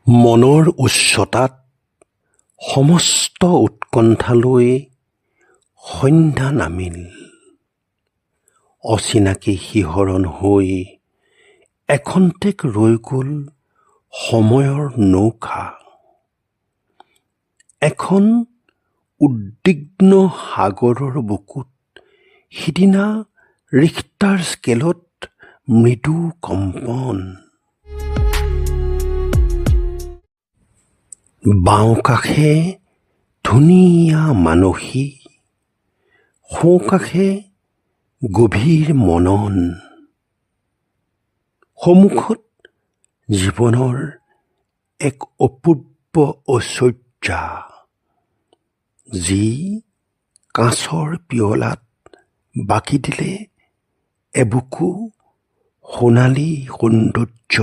মনৰ উচ্চতাত সমস্ত উৎকণ্ঠালৈ সন্ধ্যা নামিল। অচিনাকি শিহৰণ হৈ এখন্তেক ৰৈ গ'ল সময়ৰ নৌকা। এখন উদ্বিগ্ন সাগৰৰ বুকুত সিদিনা ৰিখটাৰ স্কেলত মৃদু কম্পন। বাওঁকাষে ধুনীয়া মানসী, সোঁকাষে গভীৰ মনন। সন্মুখত জীৱনৰ এক অপূৰ্ব ঐশ্বৰ্যা, যি কাঁচৰ পিয়লাত বাকি দিলে এবুকু সোণালী সৌন্দৰ্য।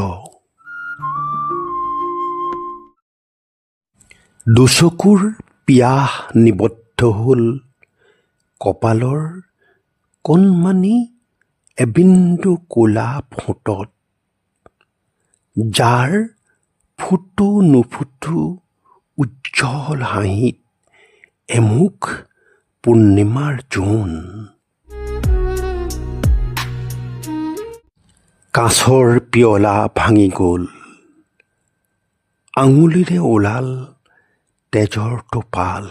দুচকুৰ পিয়াহ নিবদ্ধ হ'ল কপালৰ কণমানি এবিন্দু ক'লা ফোঁটত, যাৰ ফুটো নুফুটো উজ্জ্বল হাঁহিত এমুখ পূৰ্ণিমাৰ জোন। কাঁচৰ পিয়লা ভাঙি গ'ল, আঙুলিৰে ওলাল তেজৰ টোপাল,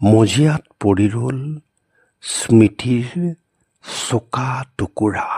মজিয়াত পৰি ৰ'ল স্মৃতিৰ চোকা টুকুৰা।